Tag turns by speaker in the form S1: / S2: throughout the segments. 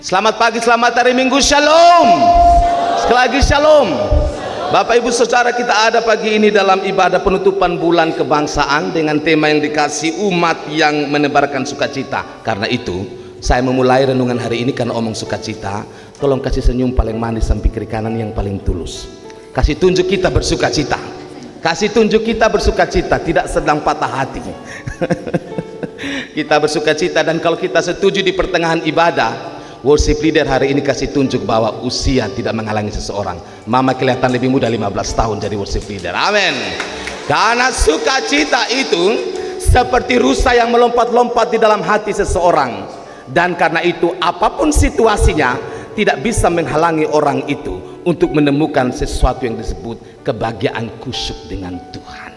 S1: Selamat pagi, selamat hari Minggu, shalom. Sekali lagi shalom. Bapak Ibu Saudara, kita ada pagi ini dalam ibadah penutupan bulan kebangsaan dengan tema yang dikasih umat yang menebarkan sukacita. Karena itu saya memulai renungan hari ini karena omong sukacita. Tolong kasih senyum paling manis sampai kiri kanan yang paling tulus. Kasih tunjuk kita bersukacita. Kasih tunjuk kita bersukacita, tidak sedang patah hati. Kita bersukacita, dan kalau kita setuju di pertengahan ibadah, worship leader hari ini kasih tunjuk bahwa usia tidak menghalangi seseorang. Mama kelihatan lebih muda 15 tahun jadi worship leader. Amin. Karena sukacita itu seperti rusa yang melompat-lompat di dalam hati seseorang. Dan karena itu apapun situasinya tidak bisa menghalangi orang itu untuk menemukan sesuatu yang disebut kebahagiaan khusyuk dengan Tuhan.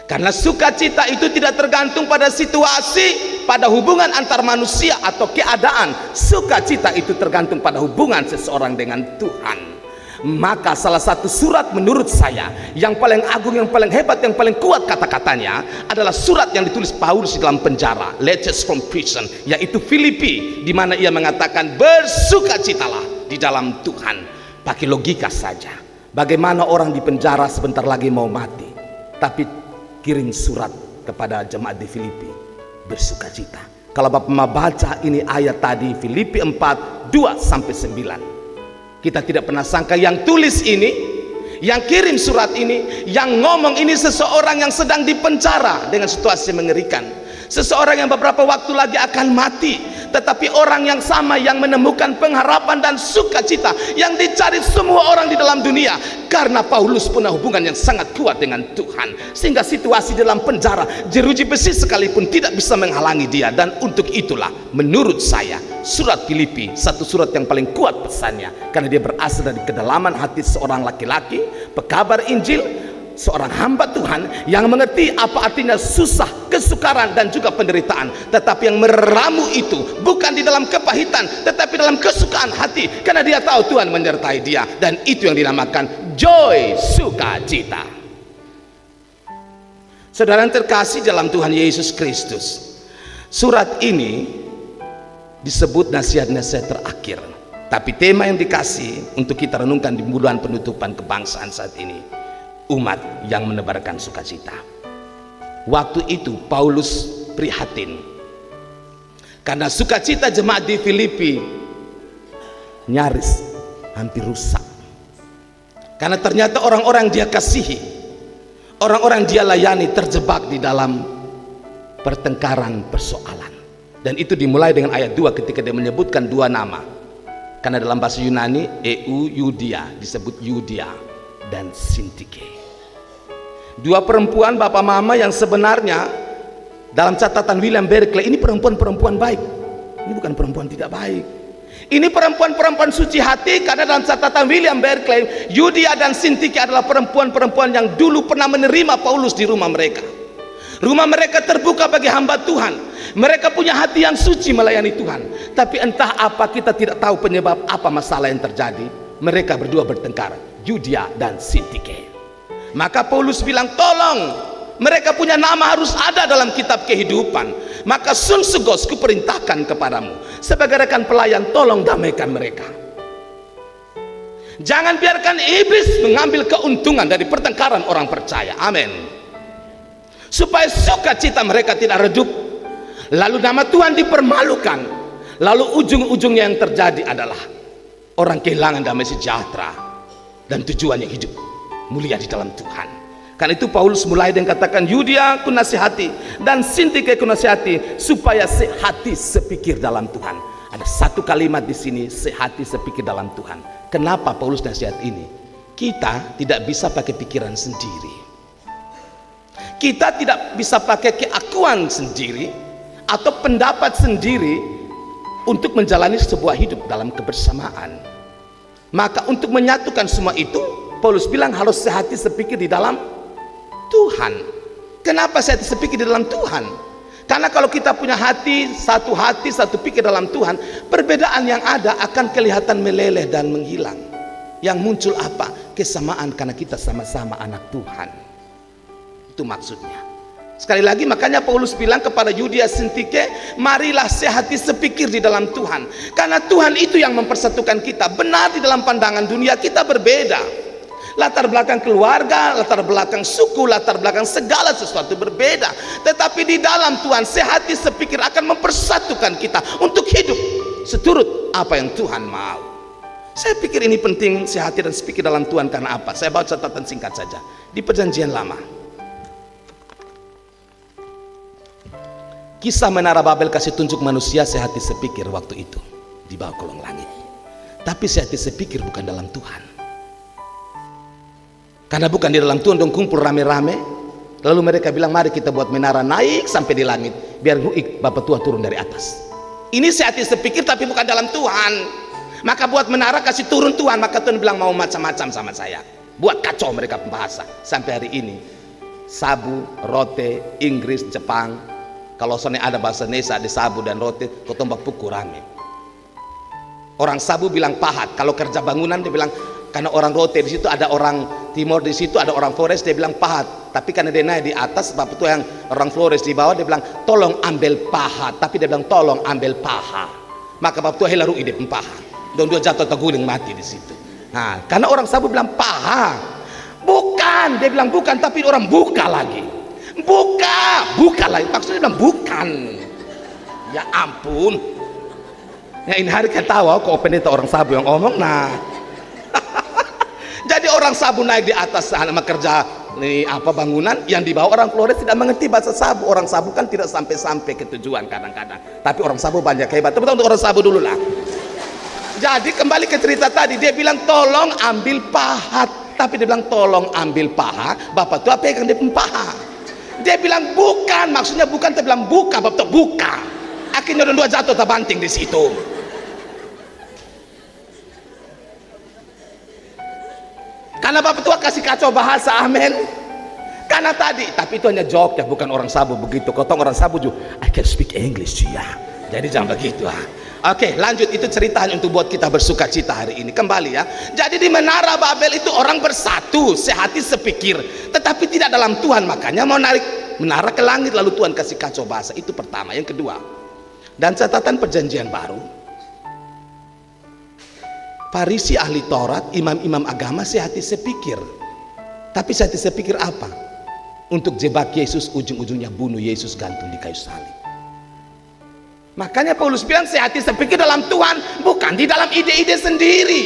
S1: Karena sukacita itu tidak tergantung pada situasi, pada hubungan antar manusia atau keadaan. Sukacita itu tergantung pada hubungan seseorang dengan Tuhan. Maka salah satu surat menurut saya yang paling agung, yang paling hebat, yang paling kuat kata-katanya adalah surat yang ditulis Paulus di dalam penjara, Letters from Prison, yaitu Filipi, di mana ia mengatakan bersukacitalah di dalam Tuhan. Pakai logika saja, bagaimana orang di penjara sebentar lagi mau mati, tapi kirim surat kepada jemaat di Filipi, bersukacita. Kalau Bapak mau baca ini ayat tadi, Filipi 4, 2-9, kita tidak pernah sangka yang tulis ini, yang kirim surat ini, yang ngomong ini seseorang yang sedang dipenjara dengan situasi mengerikan, seseorang yang beberapa waktu lagi akan mati, tetapi orang yang sama yang menemukan pengharapan dan sukacita yang dicari semua orang di dalam dunia, karena Paulus punya hubungan yang sangat kuat dengan Tuhan, sehingga situasi dalam penjara, jeruji besi sekalipun tidak bisa menghalangi dia. Dan untuk itulah menurut saya surat Filipi satu surat yang paling kuat pesannya, karena dia berasal dari kedalaman hati seorang laki-laki pekabar Injil, seorang hamba Tuhan yang mengerti apa artinya susah, kesukaran, dan juga penderitaan. Tetapi yang meramu itu bukan di dalam kepahitan, tetapi dalam kesukaan hati, karena dia tahu Tuhan menyertai dia. Dan itu yang dinamakan joy, sukacita. Saudara yang terkasih dalam Tuhan Yesus Kristus, surat ini disebut nasihat-nasihat terakhir. Tapi tema yang dikasih untuk kita renungkan di bulan penutupan kebangsaan saat ini, umat yang menebarkan sukacita. Waktu itu Paulus prihatin karena sukacita jemaat di Filipi nyaris hampir rusak, karena ternyata orang-orang dia kasihi, orang-orang dia layani terjebak di dalam pertengkaran, persoalan. Dan itu dimulai dengan ayat 2 ketika dia menyebutkan dua nama, karena dalam bahasa Yunani Euodia disebut Yudia dan Sintike, dua perempuan bapak mama yang sebenarnya dalam catatan William Berkeley ini perempuan-perempuan baik. Ini bukan perempuan tidak baik, ini perempuan-perempuan suci hati, karena dalam catatan William Berkeley, Yudia dan Sintike adalah perempuan-perempuan yang dulu pernah menerima Paulus di rumah mereka. Rumah mereka terbuka bagi hamba Tuhan, mereka punya hati yang suci melayani Tuhan. Tapi entah apa, kita tidak tahu penyebab apa masalah yang terjadi, mereka berdua bertengkar, Yudia dan Sintike. Maka Paulus bilang, tolong, mereka punya nama harus ada dalam kitab kehidupan. Maka Sunsugos kuperintahkan kepadamu sebagai rekan pelayan, tolong damaikan mereka. Jangan biarkan iblis mengambil keuntungan dari pertengkaran orang percaya. Amin. Supaya sukacita mereka tidak redup, lalu nama Tuhan dipermalukan, lalu ujung-ujungnya yang terjadi adalah orang kehilangan damai sejahtera dan tujuan yang hidup mulia di dalam Tuhan. Karena itu Paulus mulai dengan katakan, Yudia ku nasihati dan Sintike ku nasihati supaya sehati sepikir dalam Tuhan. Ada satu kalimat di sini, sehati sepikir dalam Tuhan. Kenapa Paulus nasihat ini? Kita tidak bisa pakai pikiran sendiri, kita tidak bisa pakai keakuan sendiri atau pendapat sendiri untuk menjalani sebuah hidup dalam kebersamaan. Maka untuk menyatukan semua itu, Paulus bilang harus sehati sepikir di dalam Tuhan. Kenapa sehati sepikir di dalam Tuhan? Karena kalau kita punya hati, satu pikir dalam Tuhan, perbedaan yang ada akan kelihatan meleleh dan menghilang. Yang muncul apa? Kesamaan, karena kita sama-sama anak Tuhan. Itu maksudnya. Sekali lagi makanya Paulus bilang kepada Yudia Sintike, marilah sehati sepikir di dalam Tuhan, karena Tuhan itu yang mempersatukan kita. Benar di dalam pandangan dunia kita berbeda, latar belakang keluarga, latar belakang suku, latar belakang segala sesuatu berbeda, tetapi di dalam Tuhan sehati sepikir akan mempersatukan kita untuk hidup seturut apa yang Tuhan mau. Saya pikir ini penting, sehati dan sepikir dalam Tuhan. Karena apa? Saya bawa catatan singkat saja. Di Perjanjian Lama, kisah Menara Babel kasih tunjuk manusia sehati sepikir waktu itu di bawah kolong langit. Tapi sehati sepikir bukan dalam Tuhan. Karena bukan di dalam Tuhan dong kumpul rame-rame, lalu mereka bilang mari kita buat menara naik sampai di langit biar Bapak Tuhan turun dari atas. Ini sehati sepikir tapi bukan dalam Tuhan. Maka buat menara kasih turun Tuhan, maka Tuhan bilang mau macam-macam sama saya. Buat kacau mereka bahasa. Sampai hari ini sabu, rote, Inggris, Jepang, kalau soalnya ada bahasa Indonesia di sabu dan rote, kotombak puku rame. Orang sabu bilang pahat. Kalau kerja bangunan dia bilang, karena orang rote di situ ada orang timur, di situ ada orang Flores, dia bilang pahat. Tapi karena dia naik di atas, bapak tuh yang orang Flores di bawah, dia bilang tolong ambil pahat. Tapi dia bilang tolong ambil paha. Maka bapak tuh helaru ide paha. Dan dia jatuh terguling mati di situ. Nah, karena orang sabu bilang paha. Bukan, dia bilang bukan, tapi orang buka lagi. Buka lagi. Maksudnya dia bilang bukan. Ya ampun. Ya ini hari kita tahu kok pendeta orang sabu yang ngomong. Nah. Jadi orang sabu naik di atas sana kerja bangunan, yang di bawah orang Flores tidak mengerti bahasa sabu. Orang sabu kan tidak sampai ke tujuan kadang-kadang. Tapi orang sabu banyak hebat. Tapi untuk orang sabu dulu lah. Jadi kembali ke cerita tadi, dia bilang tolong ambil pahat, tapi dia bilang tolong ambil paha. Bapak tuh apa yang dia paha? Dia bilang bukan, maksudnya bukan, dia bilang buka, bapak tuh buka. Akhirnya dua jatuh terbanting di situ. Karena bapak tua kasih kacau bahasa, amin. Karena tadi, tapi itu hanya joke ya, bukan orang sabu begitu. Kotong orang sabu juga, I can speak English ya. Jadi jangan begitu ah. Oke, lanjut, itu ceritanya untuk buat kita bersuka cita hari ini. Kembali ya. Jadi di Menara Babel itu orang bersatu, sehati sepikir, tetapi tidak dalam Tuhan. Makanya mau narik menara ke langit, lalu Tuhan kasih kacau bahasa. Itu pertama. Yang kedua, dan catatan Perjanjian Baru, Farisi ahli Taurat, imam-imam agama sehati sepikir. Tapi sehati sepikir apa? Untuk jebak Yesus, ujung-ujungnya bunuh Yesus, gantung di kayu salib. Makanya Paulus bilang sehati sepikir dalam Tuhan, bukan di dalam ide-ide sendiri.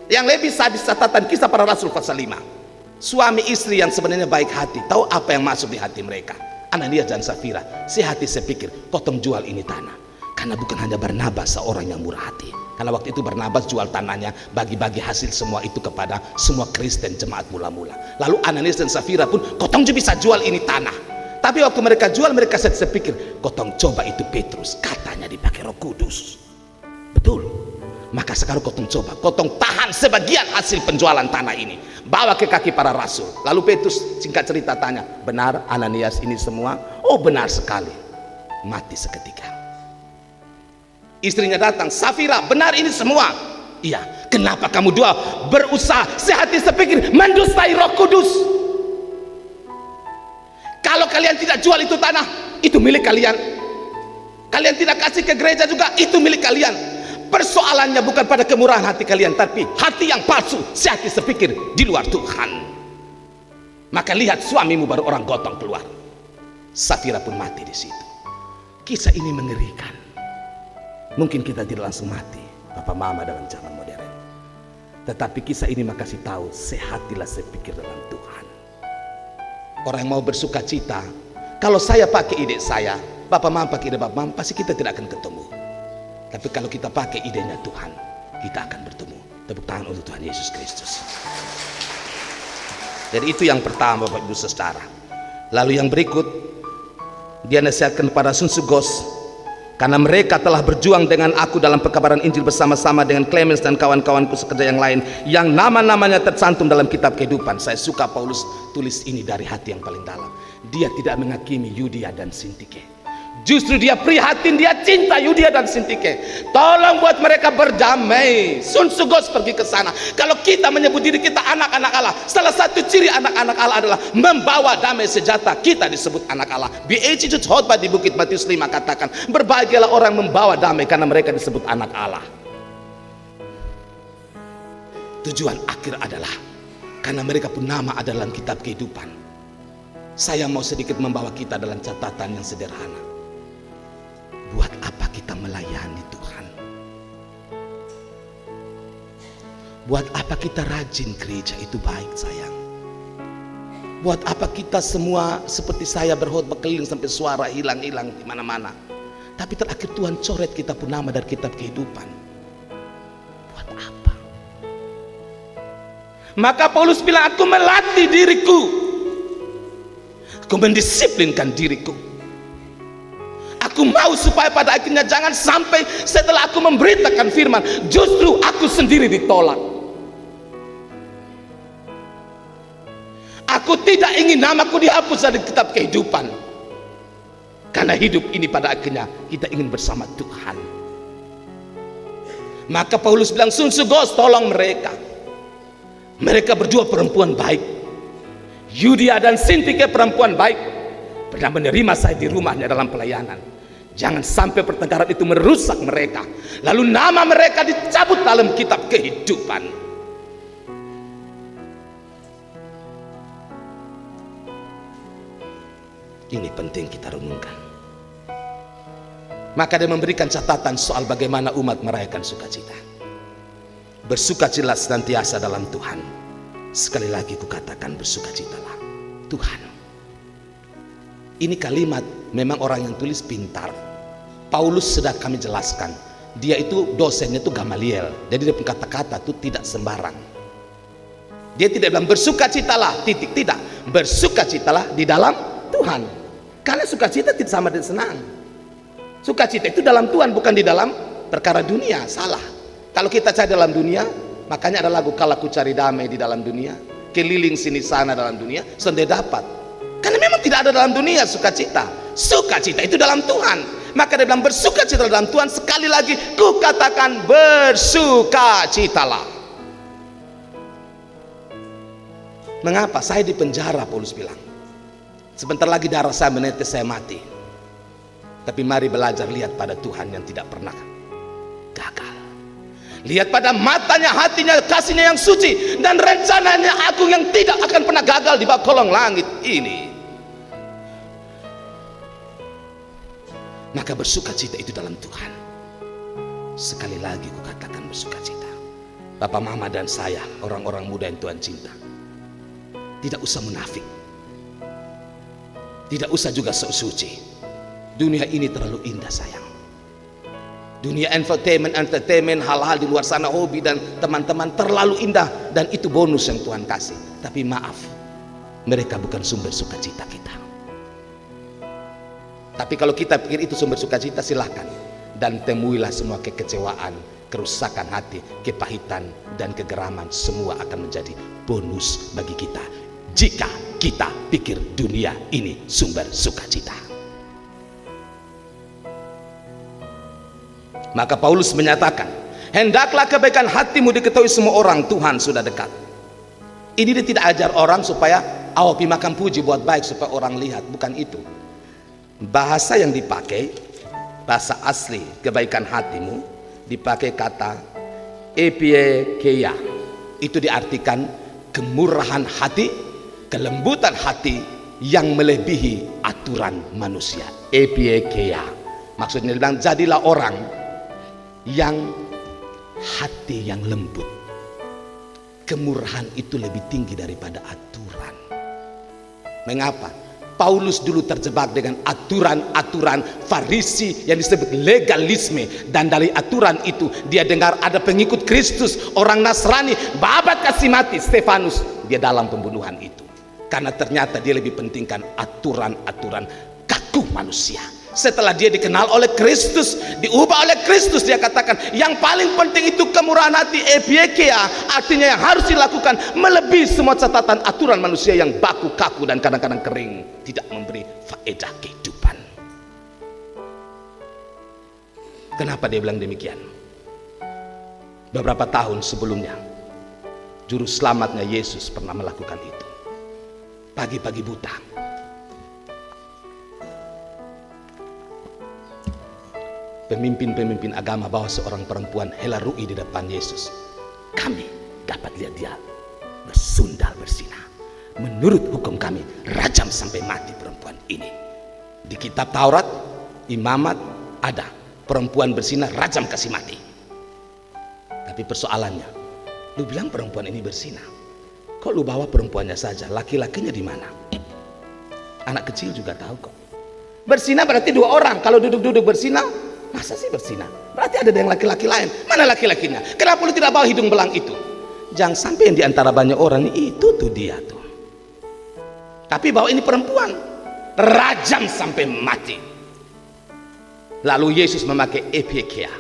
S1: Yang lebih sadis catatan Kisah Para Rasul pasal 5. Suami istri yang sebenarnya baik hati, tahu apa yang masuk di hati mereka. Ananias dan Safira sehati sepikir, potong jual ini tanah. Karena bukan hanya Barnabas seorang yang murah hati. Karena waktu itu Barnabas jual tanahnya, bagi-bagi hasil semua itu kepada semua Kristen jemaat mula-mula. Lalu Ananias dan Safira pun, kotong juga bisa jual ini tanah. Tapi waktu mereka jual, mereka sepikir, kotong coba itu Petrus, katanya dipakai Roh Kudus. Betul. Maka sekarang kotong coba, kotong tahan sebagian hasil penjualan tanah ini, bawa ke kaki para rasul. Lalu Petrus singkat cerita tanya, benar Ananias ini semua? Oh benar sekali. Mati seketika. Istrinya datang, Safira, benar ini semua? Iya. Kenapa kamu dua berusaha sehati sepikir mendustai Roh Kudus? Kalau kalian tidak jual itu tanah, itu milik kalian. Kalian tidak kasih ke gereja juga, itu milik kalian. Persoalannya bukan pada kemurahan hati kalian, tapi hati yang palsu, sehati sepikir di luar Tuhan. Maka lihat suamimu baru orang gotong keluar. Safira pun mati di situ. Kisah ini mengerikan. Mungkin kita tidak langsung mati, Papa Mama dalam zaman modern. Tetapi kisah ini makasih tahu, sehatilah sepikir dalam Tuhan. Orang yang mau bersuka cita, kalau saya pakai ide saya, Bapak Mama pakai ide Bapak Mama, pasti kita tidak akan ketemu. Tapi kalau kita pakai idenya Tuhan, kita akan bertemu. Tepuk tangan untuk Tuhan Yesus Kristus. Jadi itu yang pertama Bapak Ibu Saudara. Lalu yang berikut, dia nasihatkan kepada Sunsugos, karena mereka telah berjuang dengan aku dalam pekabaran Injil bersama-sama dengan Clemens dan kawan-kawanku sekerja yang lain, yang nama-namanya tercantum dalam kitab kehidupan. Saya suka Paulus tulis ini dari hati yang paling dalam. Dia tidak menghakimi Yudia dan Sintike. Justru dia prihatin, dia cinta Yudia dan Sintike. Tolong buat mereka berdamai. Sun Sugos pergi ke sana. Kalau kita menyebut diri kita anak-anak Allah, salah satu ciri anak-anak Allah adalah membawa damai sejahtera. Kita disebut anak Allah. B.H. Khotbah di Bukit Matius 5 katakan, berbahagialah orang membawa damai karena mereka disebut anak Allah. Tujuan akhir adalah karena mereka pun nama ada dalam kitab kehidupan. Saya mau sedikit membawa kita dalam catatan yang sederhana. Buat apa kita melayani Tuhan? Buat apa kita rajin gereja? Itu baik, sayang. Buat apa kita semua seperti saya berkhotbah keliling sampai suara hilang-hilang di mana-mana? Tapi terakhir Tuhan coret kita pun nama dari kitab kehidupan. Buat apa? Maka Paulus bilang, aku melatih diriku, aku mendisiplinkan diriku. Aku mau supaya pada akhirnya jangan sampai setelah aku memberitakan firman, justru aku sendiri ditolak. Aku tidak ingin namaku dihapus dari kitab kehidupan. Karena hidup ini pada akhirnya kita ingin bersama Tuhan. Maka Paulus bilang, Sun Sugos, tolong mereka. Mereka berdua perempuan baik. Yudia dan Sintike perempuan baik, pernah menerima saya di rumahnya dalam pelayanan. Jangan sampai pertengkaran itu merusak mereka, lalu nama mereka dicabut dalam kitab kehidupan. Ini penting kita renungkan. Maka dia memberikan catatan soal bagaimana umat merayakan sukacita. Bersukacitalah senantiasa dalam Tuhan. Sekali lagi kukatakan, bersukacitalah Tuhan. Ini kalimat memang orang yang tulis pintar. Paulus sudah kami jelaskan, dia itu dosennya itu Gamaliel. Jadi dia punya kata-kata itu tidak sembarang. Dia tidak bilang bersukacitalah, titik, tidak. Bersukacitalah di dalam Tuhan. Karena sukacita tidak sama dengan senang. Sukacita itu dalam Tuhan, bukan di dalam perkara dunia. Salah. Kalau kita cari dalam dunia, makanya ada lagu, kalau ku cari damai di dalam dunia, keliling sini sana dalam dunia, sudah dapat. Karena memang tidak ada dalam dunia sukacita. Sukacita itu dalam Tuhan. Maka dia bilang bersukacita dalam Tuhan. Sekali lagi ku katakan, bersukacitalah. Mengapa? Saya di penjara, Paulus bilang. Sebentar lagi darah saya menetes, saya mati. Tapi mari belajar lihat pada Tuhan yang tidak pernah gagal. Lihat pada matanya, hatinya, kasihnya yang suci, dan rencananya agung yang tidak akan pernah gagal di bawah kolong langit ini. Maka bersukacita itu dalam Tuhan. Sekali lagi kukatakan bersukacita. Bapak, mama, dan saya, orang-orang muda yang Tuhan cinta, tidak usah munafik, tidak usah juga sok suci. Dunia ini terlalu indah, sayang. Dunia entertainment, hal-hal di luar sana, hobi dan teman-teman terlalu indah, dan itu bonus yang Tuhan kasih. Tapi maaf, mereka bukan sumber sukacita kita. Tapi kalau kita pikir itu sumber sukacita, silahkan. Dan temuilah semua kekecewaan, kerusakan hati, kepahitan, dan kegeraman. Semua akan menjadi bonus bagi kita jika kita pikir dunia ini sumber sukacita. Maka Paulus menyatakan, hendaklah kebaikan hatimu diketahui semua orang, Tuhan sudah dekat. Ini dia tidak ajar orang supaya awapi makan puji buat baik supaya orang lihat, bukan itu. Bahasa yang dipakai, bahasa asli kebaikan hatimu, dipakai kata epiekeia. Itu diartikan kemurahan hati, kelembutan hati yang melebihi aturan manusia. Epiekeia. Maksudnya bilang, jadilah orang yang hati yang lembut. Kemurahan itu lebih tinggi daripada aturan. Mengapa? Paulus dulu terjebak dengan aturan-aturan Farisi yang disebut legalisme, dan dari aturan itu dia dengar ada pengikut Kristus, orang Nasrani, babat kasih mati Stefanus, dia dalam pembunuhan itu karena ternyata dia lebih pentingkan aturan-aturan kaku manusia. Setelah dia dikenal oleh Kristus, diubah oleh Kristus, dia katakan yang paling penting itu kemurahan hati, epiekeia, artinya yang harus dilakukan melebihi semua catatan aturan manusia yang baku, kaku, dan kadang-kadang kering, tidak memberi faedah kehidupan. Kenapa dia bilang demikian? Beberapa tahun sebelumnya, juru selamatnya Yesus pernah melakukan itu. Pagi-pagi buta, pemimpin-pemimpin agama bawa seorang perempuan hela ru'i di depan Yesus. Kami dapat lihat dia bersundal bersinah. Menurut hukum kami, rajam sampai mati perempuan ini. Di kitab Taurat, imamat ada perempuan bersinah rajam kasih mati. Tapi persoalannya, lu bilang perempuan ini bersinah, kok lu bawa perempuannya saja, laki-lakinya di mana? Anak kecil juga tahu kok. Bersinah berarti dua orang. Kalau duduk-duduk bersinah, masa sih bersinah? Berarti ada yang laki-laki lain. Mana laki-lakinya? Kenapa lu tidak bawa hidung belang itu? Jangan sampai yang diantara banyak orang itu tuh dia tuh. Tapi bawa ini perempuan, rajam sampai mati. Lalu Yesus memakai epikeia.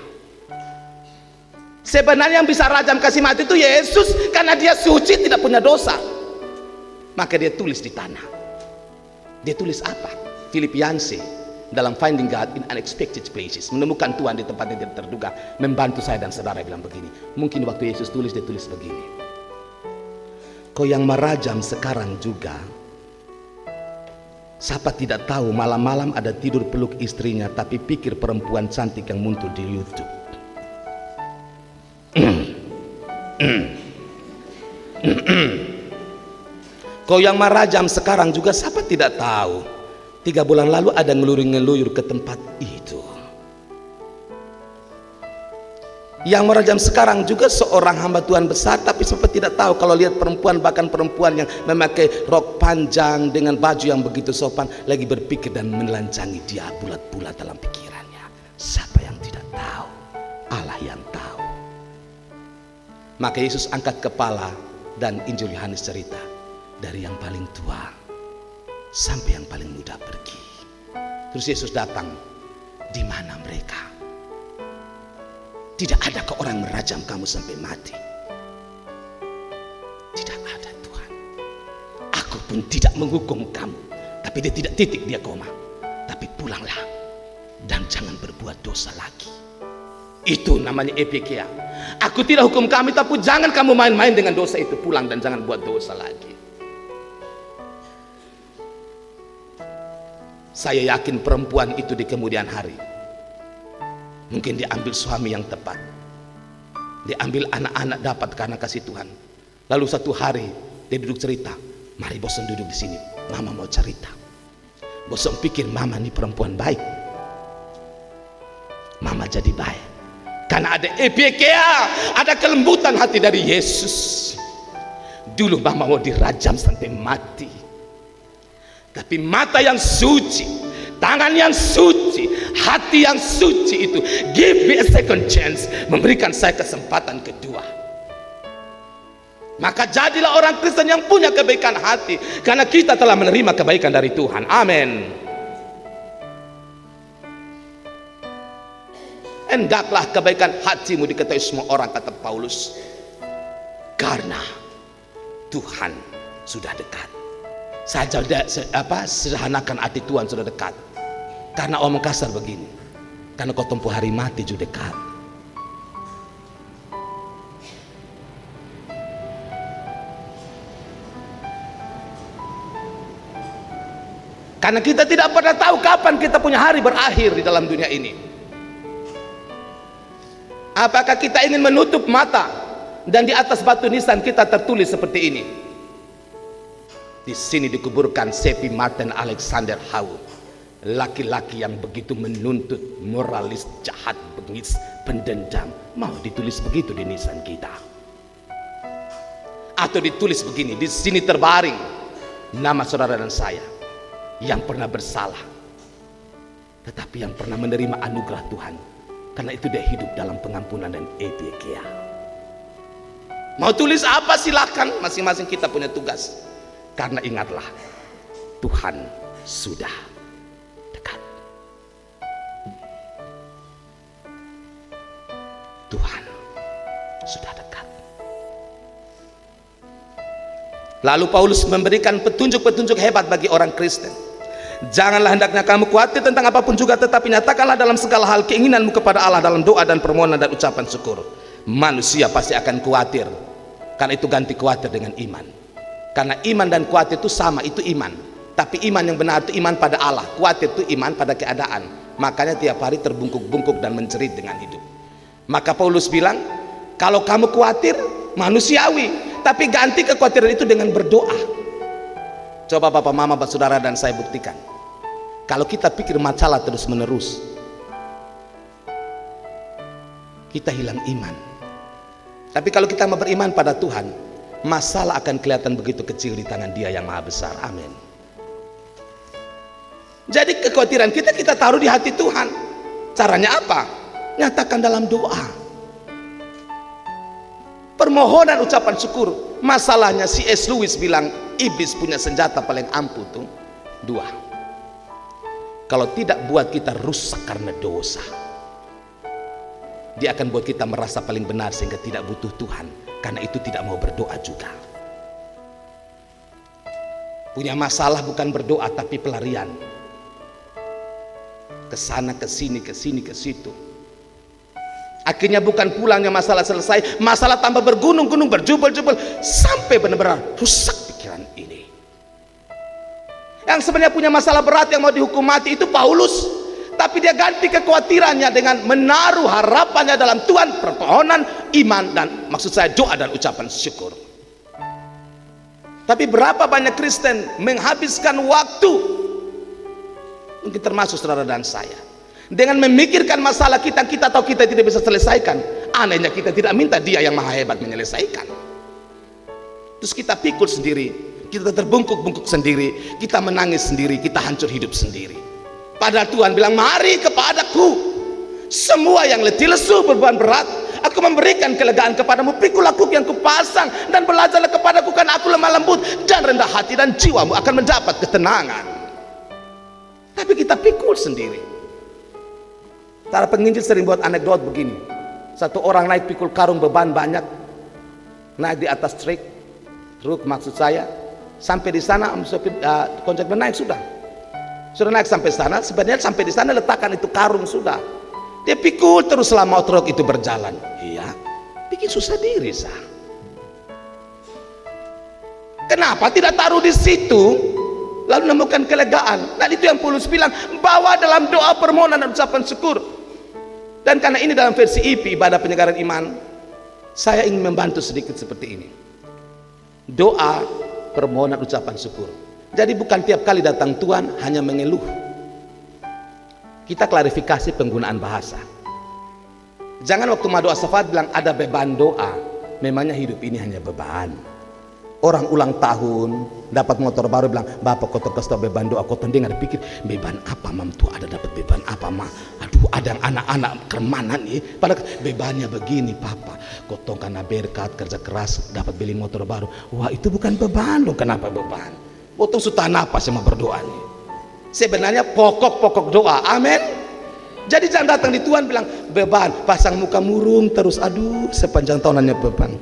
S1: Sebenarnya yang bisa rajam kasih mati itu Yesus, karena dia suci, tidak punya dosa. Maka dia tulis di tanah. Dia tulis apa? Filipianse dalam Finding God in Unexpected Places, menemukan Tuhan di tempat yang tidak terduga, membantu saya dan saudara. Bilang begini, mungkin waktu Yesus tulis, dia tulis begini: kau yang merajam sekarang juga, siapa tidak tahu malam-malam ada tidur peluk istrinya, tapi pikir perempuan cantik yang muncul di YouTube. Kau yang merajam sekarang juga, siapa tidak tahu 3 bulan lalu ada ngeluyur-ngeluyur ke tempat itu. Yang merajam sekarang juga seorang hamba Tuhan besar, tapi siapa tidak tahu kalau lihat perempuan, bahkan perempuan yang memakai rok panjang dengan baju yang begitu sopan, lagi berpikir dan menelanjangi dia bulat-bulat dalam pikirannya. Siapa yang tidak tahu? Allah yang tahu. Maka Yesus angkat kepala dan Injil Yohanes cerita, dari yang paling tua sampai yang paling muda pergi. Terus Yesus datang, di mana mereka? Tidak ada ke orang merajam kamu sampai mati. Tidak ada Tuhan. Aku pun tidak menghukum kamu. Tapi dia tidak titik, dia koma. Tapi pulanglah dan jangan berbuat dosa lagi. Itu namanya epikeia. Aku tidak hukum kami, tapi jangan kamu main-main dengan dosa itu. Pulang dan jangan buat dosa lagi. Saya yakin perempuan itu di kemudian hari mungkin diambil suami yang tepat, diambil anak-anak dapat karena kasih Tuhan. Lalu satu hari dia duduk cerita, mari bosan duduk di sini, mama mau cerita. Bosan pikir mama ini perempuan baik, mama jadi baik karena ada epikeia, ada kelembutan hati dari Yesus. Dulu mama mau dirajam sampai mati, tapi mata yang suci, tangan yang suci, hati yang suci itu give me a second chance, memberikan saya kesempatan kedua. Maka jadilah orang Kristen yang punya kebaikan hati, karena kita telah menerima kebaikan dari Tuhan. Amin. Hendaklah kebaikan hatimu diketahui semua orang, kata Paulus, karena Tuhan sudah dekat. Saya sederhanakan arti Tuhan sudah dekat, karena omong kasar begini, karena kau tempuh hari mati juga dekat. Karena kita tidak pernah tahu kapan kita punya hari berakhir di dalam dunia ini. Apakah kita ingin menutup mata dan di atas batu nisan kita tertulis seperti ini, di sini dikuburkan Sepi Martin Alexander Hau, laki-laki yang begitu menuntut, moralis, jahat, bengis, pendendam. Mau ditulis begitu di nisan kita? Atau ditulis begini, di sini terbaring nama saudara dan saya yang pernah bersalah, tetapi yang pernah menerima anugerah Tuhan. Karena itu dia hidup dalam pengampunan dan epikeia. Mau tulis apa silakan, masing-masing kita punya tugas. Karena ingatlah, Tuhan sudah dekat. Tuhan sudah dekat. Lalu Paulus memberikan petunjuk-petunjuk hebat bagi orang Kristen. Janganlah hendaknya kamu khawatir tentang apapun juga, tetapi nyatakanlah dalam segala hal keinginanmu kepada Allah dalam doa dan permohonan dan ucapan syukur. Manusia pasti akan khawatir, karena itu ganti khawatir dengan iman. Karena iman dan khawatir itu sama, itu iman. Tapi iman yang benar itu iman pada Allah, khawatir itu iman pada keadaan. Makanya tiap hari terbungkuk-bungkuk dan menjerit dengan hidup. Maka Paulus bilang, kalau kamu khawatir manusiawi, tapi ganti kekhawatiran itu dengan berdoa. Coba bapak, mama, saudara dan saya buktikan. Kalau kita pikir masalah terus menerus, kita hilang iman. Tapi kalau kita mau beriman pada Tuhan, masalah akan kelihatan begitu kecil di tangan Dia yang maha besar. Amin. Jadi kekhawatiran kita taruh di hati Tuhan. Caranya apa? Nyatakan dalam doa, permohonan, ucapan syukur. Masalahnya C.S. Lewis bilang, iblis punya senjata paling ampuh tuh dua. Kalau tidak buat kita rusak karena dosa, dia akan buat kita merasa paling benar sehingga tidak butuh Tuhan, karena itu tidak mau berdoa juga. Punya masalah bukan berdoa tapi pelarian, ke sana ke sini ke sini ke situ. Akhirnya bukan pulangnya masalah selesai, masalah tambah bergunung-gunung, berjubel-jubel, sampai benar-benar rusak pikiran ini. Yang sebenarnya punya masalah berat yang mau dihukum mati itu Paulus, tapi dia ganti kekhawatirannya dengan menaruh harapannya dalam Tuhan, permohonan, iman, dan maksud saya doa dan ucapan syukur. Tapi berapa banyak Kristen menghabiskan waktu, mungkin termasuk saudara dan saya, dengan memikirkan masalah kita tahu kita tidak bisa selesaikan. Anehnya kita tidak minta Dia yang maha hebat menyelesaikan. Terus kita pikul sendiri, kita terbungkuk-bungkuk sendiri, kita menangis sendiri, kita hancur hidup sendiri. Padahal Tuhan bilang, mari kepadaku semua yang letih lesu beban berat, aku memberikan kelegaan kepadamu. Pikul aku yang kupasang dan belajarlah kepadaku, karena aku lemah lembut dan rendah hati, dan jiwamu akan mendapat ketenangan. Tapi kita pikul sendiri. Para penginjil sering buat anekdot begini. Satu orang naik pikul karung beban banyak, naik di atas truk maksud saya, sampai di sana konsepnya naik sudah naik sampai sana. Sebenarnya sampai di sana letakkan itu karung sudah. Dia pikul terus selama truk itu berjalan. Iya, bikin susah diri sah. Kenapa tidak taruh di situ lalu menemukan kelegaan? Dan itu yang Paulus bilang, bawa dalam doa, permohonan, dan ucapan syukur. Dan karena ini dalam versi IP, ibadah penyegaran iman, saya ingin membantu sedikit seperti ini. Doa, permohonan, ucapan syukur. Jadi bukan tiap kali datang Tuhan hanya mengeluh. Kita klarifikasi penggunaan bahasa. Jangan waktu doa syafaat bilang ada beban doa. Memangnya hidup ini hanya beban. Orang ulang tahun dapat motor baru bilang, bapak kotor kasih beban doa, kotor. Dia nggak pikir beban apa mam tuh, ada dapat beban apa mah. Aduh, ada anak-anak kemana nih, padahal bebannya begini papa, kotor karena berkat kerja keras dapat beli motor baru. Wah, itu bukan beban dong. Kenapa beban? Potong suta napas sama berdoa nih. Sebenarnya pokok-pokok doa. Amin. Jadi jangan datang di Tuhan bilang beban, pasang muka murung terus, aduh sepanjang tahunannya beban.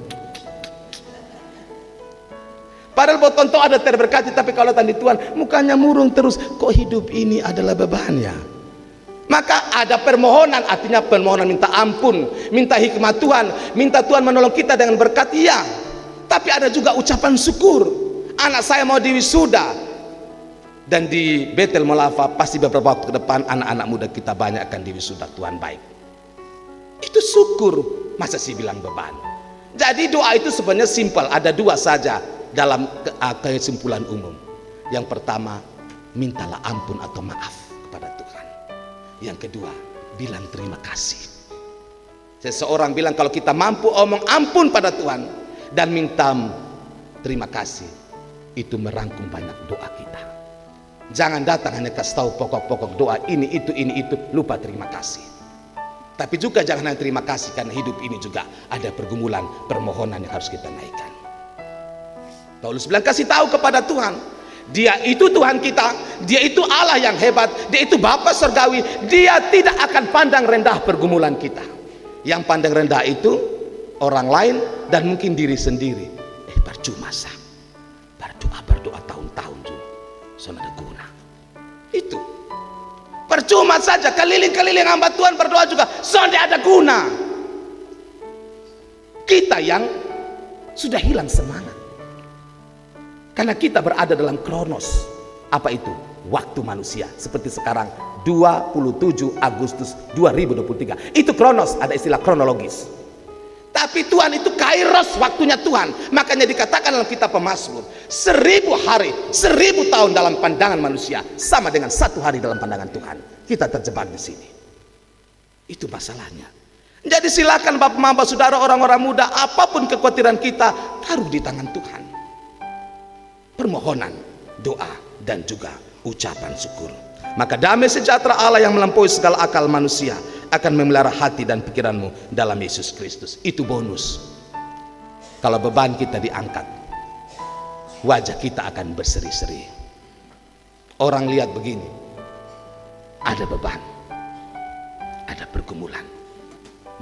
S1: Padahal buat tonton ada terberkati, tapi kalau datang di Tuhan mukanya murung terus, kok hidup ini adalah bebannya. Maka ada permohonan, artinya permohonan minta ampun, minta hikmat Tuhan, minta Tuhan menolong kita dengan berkat, iya. Tapi ada juga ucapan syukur. Anak saya mau diwisuda, dan di Betel Molava pasti beberapa waktu ke depan anak-anak muda kita banyak akan diwisuda. Tuhan baik. Itu syukur, masa sih bilang beban. Jadi doa itu sebenarnya simpel, ada dua saja dalam kesimpulan umum. Yang pertama, mintalah ampun atau maaf kepada Tuhan. Yang kedua, bilang terima kasih. Seseorang bilang kalau kita mampu omong ampun pada Tuhan dan minta terima kasih, itu merangkum banyak doa kita. Jangan datang hanya kasih tahu pokok-pokok doa ini itu, lupa terima kasih. Tapi juga jangan hanya terima kasih, karena hidup ini juga ada pergumulan, permohonan yang harus kita naikkan. Paulus bilang, kasih tahu kepada Tuhan, Dia itu Tuhan kita, Dia itu Allah yang hebat, Dia itu Bapa Surgawi, Dia tidak akan pandang rendah pergumulan kita. Yang pandang rendah itu orang lain dan mungkin diri sendiri. Percuma sah berdoa tahun-tahun juga, sana ada guna. Itu percuma saja keliling-keliling hamba Tuhan berdoa juga, tidak ada guna. Kita yang sudah hilang semangat karena kita berada dalam kronos. Apa itu? Waktu manusia. Seperti sekarang 27 Agustus 2023, itu kronos, ada istilah kronologis. Tapi Tuhan itu kairos, waktunya Tuhan. Makanya dikatakan dalam kitab Pemazmur, 1000 hari, 1000 tahun dalam pandangan manusia sama dengan 1 hari dalam pandangan Tuhan. Kita terjebak di sini. Itu masalahnya. Jadi silakan Bapak-Bapak, Saudara, orang-orang muda, apapun kekhawatiran kita, taruh di tangan Tuhan. Permohonan, doa, dan juga ucapan syukur. Maka damai sejahtera Allah yang melampaui segala akal manusia akan memelihara hati dan pikiranmu dalam Yesus Kristus. Itu bonus. Kalau beban kita diangkat, wajah kita akan berseri-seri. Orang lihat begini, ada beban, ada pergumulan.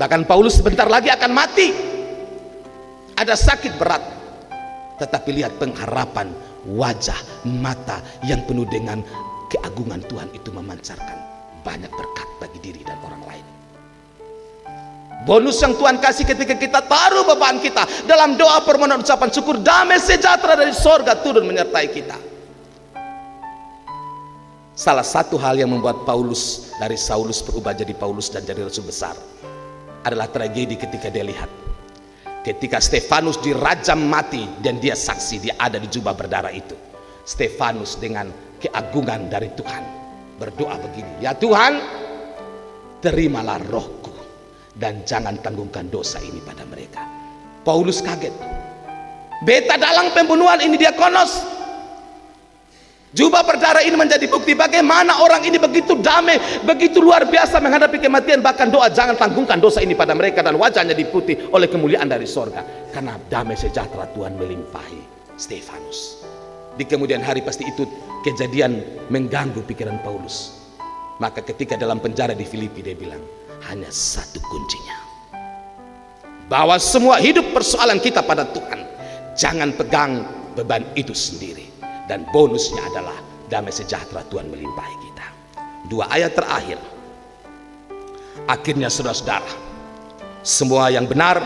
S1: Bahkan Paulus sebentar lagi akan mati, ada sakit berat, tetapi lihat pengharapan wajah mata yang penuh dengan keagungan Tuhan itu memancarkan banyak berkat bagi diri dan orang lain. Bonus yang Tuhan kasih ketika kita taruh beban kita dalam doa, permohonan, ucapan syukur, damai sejahtera dari sorga turun menyertai kita. Salah satu hal yang membuat Paulus dari Saulus berubah jadi Paulus dan jadi rasul besar adalah tragedi ketika dia lihat ketika Stefanus dirajam mati dan dia saksi, dia ada di jubah berdarah itu. Stefanus dengan keagungan dari Tuhan berdoa begini, ya Tuhan, terimalah rohku dan jangan tanggungkan dosa ini pada mereka. Paulus kaget, beta dalam pembunuhan ini diakonos, jubah berdarah ini menjadi bukti bagaimana orang ini begitu damai, begitu luar biasa menghadapi kematian. Bahkan doa, jangan tanggungkan dosa ini pada mereka, dan wajahnya diputih oleh kemuliaan dari sorga karena damai sejahtera Tuhan melimpahi Stefanus. Di kemudian hari pasti itu kejadian mengganggu pikiran Paulus. Maka ketika dalam penjara di Filipi dia bilang, hanya satu kuncinya, bawa semua hidup persoalan kita pada Tuhan, jangan pegang beban itu sendiri, dan bonusnya adalah damai sejahtera Tuhan melimpahi kita. 2 ayat terakhir, akhirnya saudara-saudara, semua yang benar,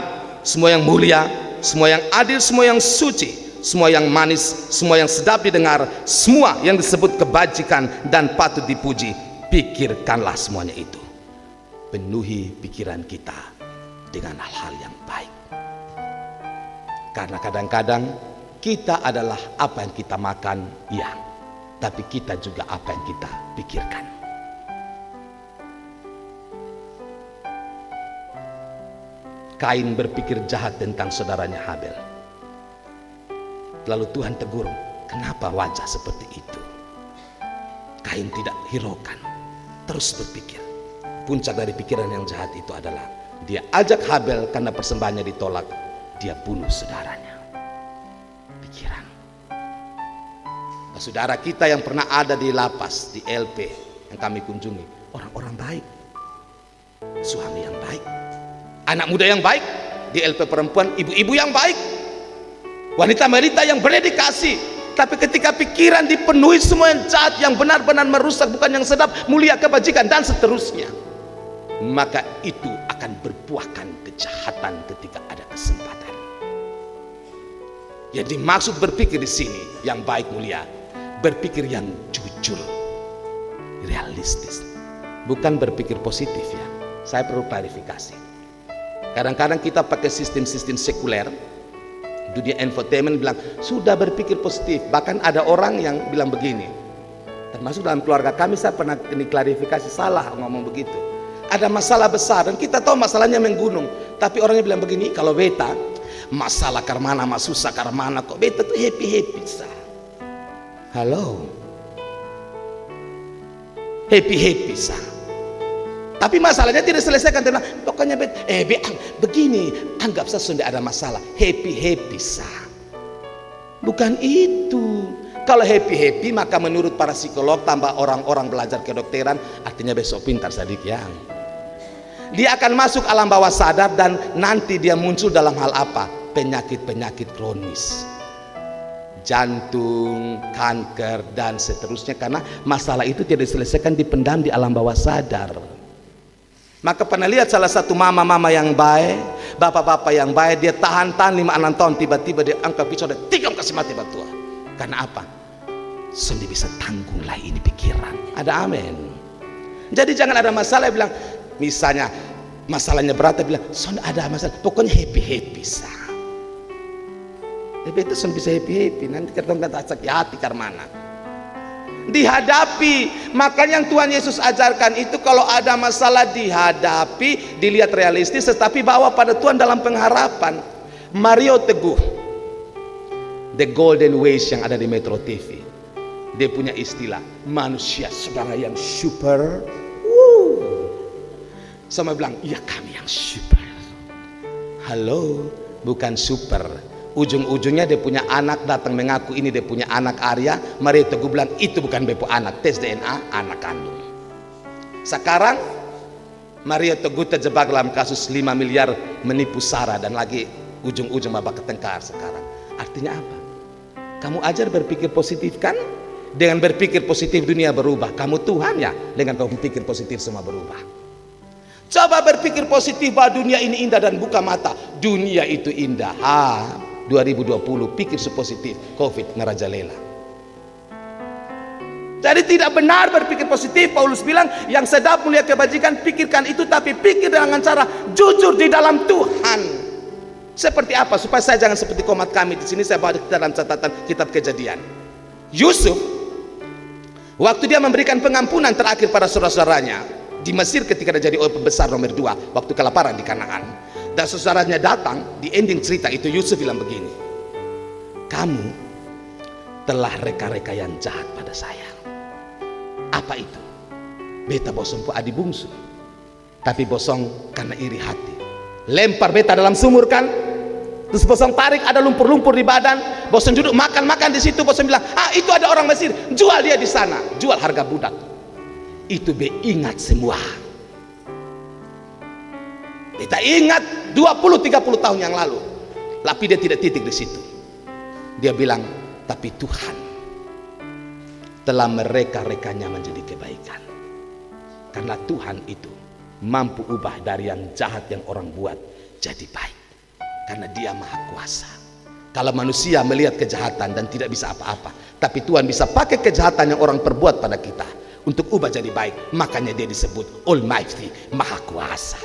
S1: semua yang mulia, semua yang adil, semua yang suci, semua yang manis, semua yang sedap didengar, semua yang disebut kebajikan dan patut dipuji, pikirkanlah semuanya itu. Penuhi pikiran kita dengan hal-hal yang baik. Karena kadang-kadang kita adalah apa yang kita makan, ya, tapi kita juga apa yang kita pikirkan. Kain berpikir jahat tentang saudaranya Habel. Lalu Tuhan tegur, kenapa wajah seperti itu? Kain tidak hiraukan, terus berpikir. Puncak dari pikiran yang jahat itu adalah dia ajak Habel karena persembahannya ditolak, dia bunuh saudaranya. Pikiran. Nah, saudara kita yang pernah ada di lapas, di LP yang kami kunjungi, orang-orang baik, suami yang baik, anak muda yang baik, di LP perempuan ibu-ibu yang baik, wanita-wanita yang berdedikasi. Tapi ketika pikiran dipenuhi semua yang jahat, yang benar-benar merusak, bukan yang sedap, mulia, kebajikan, dan seterusnya, maka itu akan berbuahkan kejahatan ketika ada kesempatan. Jadi maksud berpikir di sini yang baik, mulia, berpikir yang jujur, realistis, bukan berpikir positif, ya. Saya perlu klarifikasi. Kadang-kadang kita pakai sistem-sistem sekuler, dunia infotainment bilang sudah berpikir positif. Bahkan ada orang yang bilang begini, termasuk dalam keluarga kami, saya pernah klarifikasi, salah ngomong begitu. Ada masalah besar dan kita tahu masalahnya menggunung, tapi orangnya bilang begini, kalau beta masalah karmana, mas susah karmana, kok beta tuh happy sah. Halo, happy sah. Tapi masalahnya tidak selesaikan. Dia bilang, pokoknya begini, anggap saja sudah ada masalah, happy sah. Bukan itu. Kalau happy maka menurut para psikolog, tambah orang-orang belajar kedokteran, artinya besok pintar sadik yang. Dia akan masuk alam bawah sadar dan nanti dia muncul dalam hal apa? Penyakit-penyakit kronis. jantung, kanker, dan seterusnya, karena masalah itu tidak diselesaikan, dipendam di alam bawah sadar. Maka pernah lihat salah satu mama-mama yang baik, bapak-bapak yang baik, dia tahan-tahan 5-6 tahun, tiba-tiba dia angkat pisau dan tikam kasih mati batua. Karena apa? Sudah bisa tanggung lah ini pikiran. Ada amin. Jadi jangan ada masalah bilang, misalnya masalahnya berat, bilang sudah ada masalah, pokoknya happy sah. Tapi itu sudah bisa happy, nanti ketemu sakit hati karena dihadapi. Makanya yang Tuhan Yesus ajarkan itu, kalau ada masalah dihadapi, dilihat realistis, tetapi bawa pada Tuhan dalam pengharapan. Mario Teguh, The Golden Ways yang ada di Metro TV, dia punya istilah manusia sebagai yang super. Sama bilang, iya kami yang super. Halo, bukan super. Ujung-ujungnya dia punya anak datang mengaku ini dia punya anak Arya. Mario Teguh bilang itu bukan bepo anak, tes DNA anak kandung. Sekarang Mario Teguh terjebak dalam kasus 5 miliar menipu Sarah, dan lagi ujung-ujung babak ketengkar sekarang. Artinya apa? Kamu ajar berpikir positif kan? Dengan berpikir positif dunia berubah. Kamu Tuhan ya, dengan kamu pikir positif semua berubah. Coba berpikir positif bahwa dunia ini indah dan buka mata. Dunia itu indah. 2020 pikir positif, Covid ngerajalela. Jadi tidak benar berpikir positif. Paulus bilang, yang sedap mulia kebajikan pikirkan itu, tapi pikir dengan cara jujur di dalam Tuhan. Seperti apa? Supaya saya jangan seperti komat kami di sini. Saya bawa dalam catatan kitab Kejadian. Yusuf, waktu dia memberikan pengampunan terakhir pada saudara-saudaranya di Mesir ketika dia jadi pembesar nomor 2 waktu kelaparan di Kanaan, dan saudaranya datang, di ending cerita itu Yusuf bilang begini, kamu telah reka-reka yang jahat pada saya. Apa itu? Beta bosong pu adi bungsu, tapi bosong karena iri hati. Lempar beta dalam sumur kan, terus bosong tarik ada lumpur-lumpur di badan, bosong duduk makan-makan di situ. Bosong bilang, itu ada orang Mesir, jual dia di sana, jual harga budak. Itu be ingat semua. Kita ingat 20-30 tahun yang lalu, tapi dia tidak titik di situ. Dia bilang, tapi Tuhan telah mereka-rekanya menjadi kebaikan. Karena Tuhan itu mampu ubah dari yang jahat yang orang buat jadi baik. Karena dia maha kuasa. Kalau manusia melihat kejahatan dan tidak bisa apa-apa, tapi Tuhan bisa pakai kejahatan yang orang perbuat pada kita untuk ubah jadi baik. Makanya dia disebut Almighty, maha kuasa.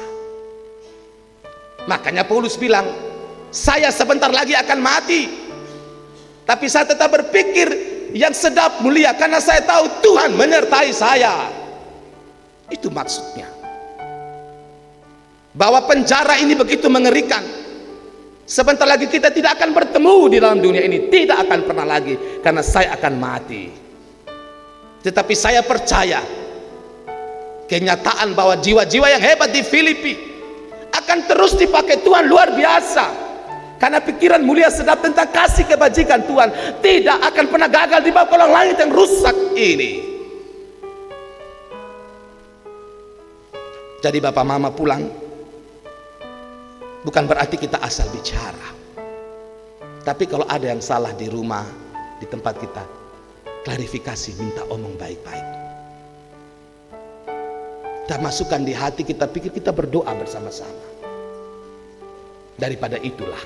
S1: Makanya Paulus bilang, saya sebentar lagi akan mati, tapi saya tetap berpikir yang sedap mulia, karena saya tahu Tuhan menyertai saya. Itu maksudnya. Bahwa penjara ini begitu mengerikan. Sebentar lagi kita tidak akan bertemu di dalam dunia ini, tidak akan pernah lagi, karena saya akan mati. Tetapi saya percaya kenyataan bahwa jiwa-jiwa yang hebat di Filipi akan terus dipakai Tuhan luar biasa, karena pikiran mulia sedap tentang kasih kebajikan Tuhan tidak akan pernah gagal di bawah kolong langit yang rusak ini. Jadi bapak mama pulang bukan berarti kita asal bicara, tapi kalau ada yang salah di rumah, di tempat kita, klarifikasi, minta omong baik-baik. Kita masukkan di hati, kita pikir, kita berdoa bersama-sama. Daripada itulah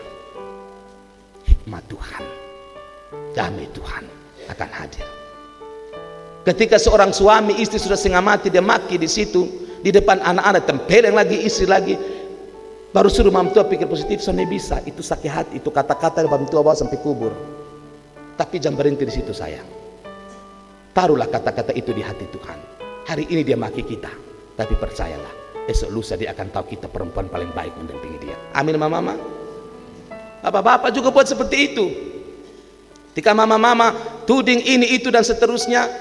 S1: hikmat Tuhan, damai Tuhan akan hadir. Ketika seorang suami istri sudah setengah mati, dia maki di situ di depan anak-anak, tempeleng lagi istri lagi, baru suruh mamtua pikir positif, soalnya bisa. Itu sakit hati, itu kata-kata mamtua bawa sampai kubur. Tapi jangan berhenti di situ sayang. Taruhlah kata-kata itu di hati Tuhan. Hari ini dia maki kita, tapi percayalah, esok lusa dia akan tahu kita perempuan paling baik mendampingi dia. Amin mama-mama. Bapak-bapak juga buat seperti itu. Ketika mama-mama tuding ini itu dan seterusnya,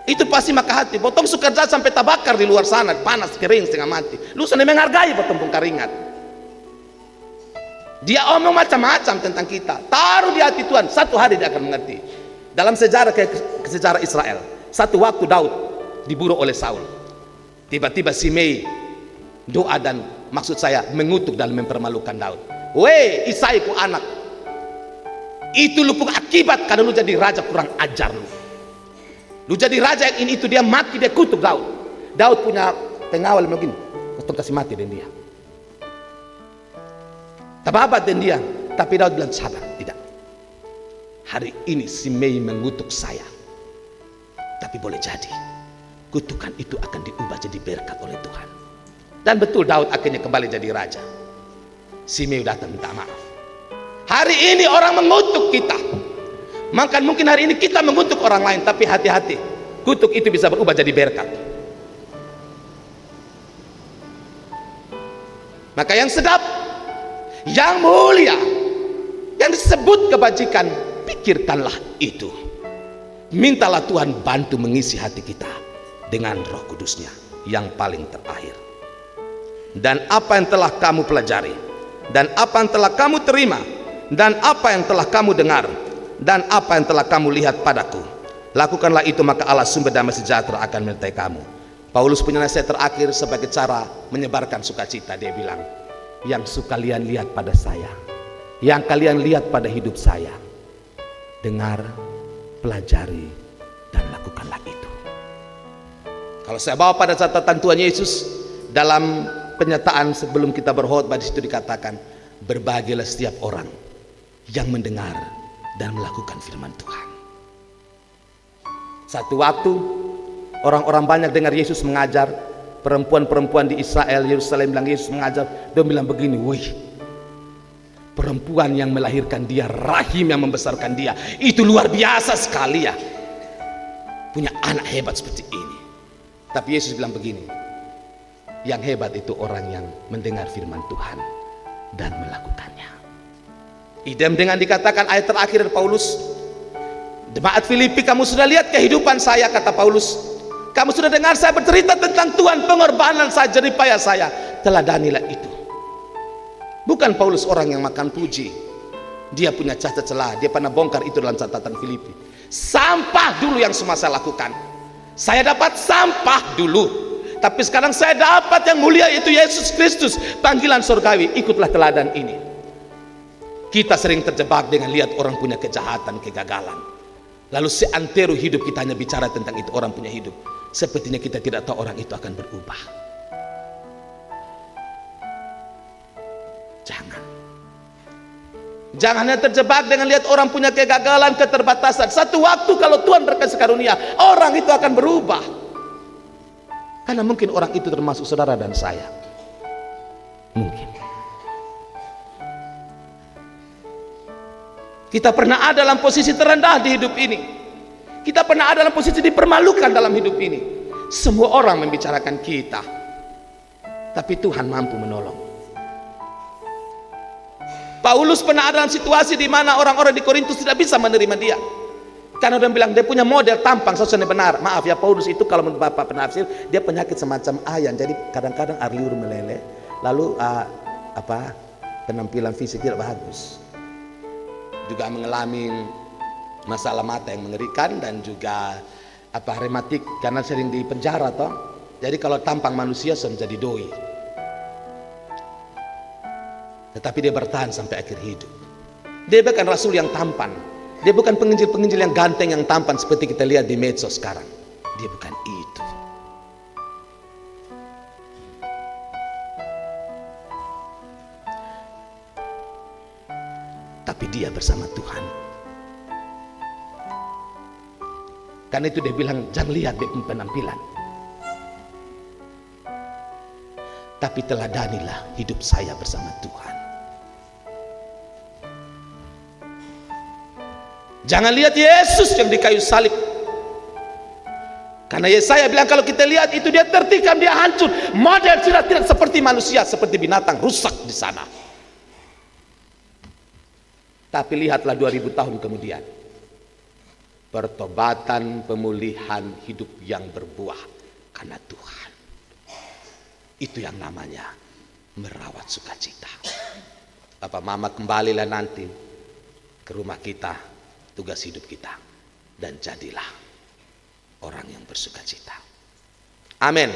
S1: itu pasti maka hati. Potong sukarja sampai tabakar di luar sana, panas kering setengah mati. Lusa dia menghargai potong keringat. Dia omong macam-macam tentang kita. Taruh di hati Tuhan, satu hari dia akan mengerti. Dalam sejarah sejarah Israel, satu waktu Daud diburu oleh Saul. Tiba-tiba Simei doa dan maksud saya mengutuk dan mempermalukan Daud. Weh Isai ku anak, Itu lu punya akibat karena lu jadi raja kurang ajar lu. Lu jadi raja yang ini itu dia mati, dia kutuk Daud. Daud punya pengawal begini, kau kasih mati dan dia. Tababat dan dia, tapi Daud bilang sabar, tidak. Hari ini Simei mengutuk saya, tapi boleh jadi kutukan itu akan diubah jadi berkat oleh Tuhan. Dan betul Daud akhirnya kembali jadi raja. Simei datang minta maaf. Hari ini orang mengutuk kita, maka mungkin hari ini kita mengutuk orang lain, tapi hati-hati, kutuk itu bisa berubah jadi berkat. Maka yang sedap, yang mulia, yang disebut kebajikan, pikirkanlah itu. Mintalah Tuhan bantu mengisi hati kita dengan Roh Kudusnya yang paling terakhir. Dan apa yang telah kamu pelajari, dan apa yang telah kamu terima, dan apa yang telah kamu dengar, dan apa yang telah kamu lihat padaku, lakukanlah itu, maka Allah sumber damai sejahtera akan menyertai kamu. Paulus punya nasihat terakhir sebagai cara menyebarkan sukacita. Dia bilang, yang suka kalian lihat pada saya, yang kalian lihat pada hidup saya, dengar, pelajari, dan lakukanlah itu. Kalau saya bawa pada catatan Tuhan Yesus dalam penyataan sebelum kita berkhotbah, di situ dikatakan, berbahagialah setiap orang yang mendengar dan melakukan firman Tuhan. Satu waktu orang-orang banyak dengar Yesus mengajar, perempuan-perempuan di Israel, Yerusalem bilang Yesus mengajar, dia bilang begini, wih, perempuan yang melahirkan dia, rahim yang membesarkan dia, itu luar biasa sekali ya, punya anak hebat seperti ini. Tapi Yesus bilang begini, yang hebat itu orang yang mendengar firman Tuhan dan melakukannya. Idem dengan dikatakan ayat terakhir dari Paulus, jemaat Filipi, kamu sudah lihat kehidupan saya, kata Paulus, kamu sudah dengar saya bercerita tentang Tuhan, pengorbanan saya, jeripaya saya, teladanilah itu. Bukan Paulus orang yang makan puji, dia punya cacat celah, dia pernah bongkar itu dalam catatan Filipi. Sampah dulu yang semua saya lakukan, saya dapat sampah dulu, tapi sekarang saya dapat yang mulia, yaitu Yesus Kristus, panggilan surgawi. Ikutlah teladan ini. Kita sering terjebak dengan lihat orang punya kejahatan, kegagalan, lalu seantero hidup kita hanya bicara tentang itu, orang punya hidup. Sepertinya kita tidak tahu orang itu akan berubah. Jangan hanya terjebak dengan lihat orang punya kegagalan, keterbatasan. Satu waktu kalau Tuhan berkasih karunia, orang itu akan berubah. Karena mungkin orang itu termasuk saudara dan saya. Mungkin. Kita pernah ada dalam posisi terendah di hidup ini. Kita pernah ada dalam posisi dipermalukan dalam hidup ini. Semua orang membicarakan kita, tapi Tuhan mampu menolong. Paulus pernah ada dalam situasi di mana orang-orang di Korintus tidak bisa menerima dia, karena dia bilang dia punya model tampang sesuatu yang benar. Maaf ya, Paulus itu kalau menurut Bapak penafsir, dia penyakit semacam ayan. Jadi kadang-kadang air liur meleleh, lalu penampilan fisik tidak bagus, juga mengalami masalah mata yang mengerikan, dan juga rematik karena sering di penjara toh. Jadi kalau tampang manusia sudah menjadi doi, tetapi dia bertahan sampai akhir hidup. Dia bukan rasul yang tampan, dia bukan penginjil-penginjil yang ganteng, yang tampan seperti kita lihat di medsos sekarang. Dia bukan itu. Tapi dia bersama Tuhan. Karena itu dia bilang, jangan lihat dia penampilan, tapi teladanilah hidup saya bersama Tuhan. Jangan lihat Yesus yang di kayu salib, karena Yesaya bilang kalau kita lihat itu dia tertikam, dia hancur, model sudah tidak seperti manusia, seperti binatang, rusak di sana. Tapi lihatlah 2000 tahun kemudian, pertobatan, pemulihan hidup yang berbuah karena Tuhan. Itu yang namanya merawat sukacita. Papa Mama kembalilah nanti ke rumah kita, tugas hidup kita, dan jadilah orang yang bersukacita. Amin.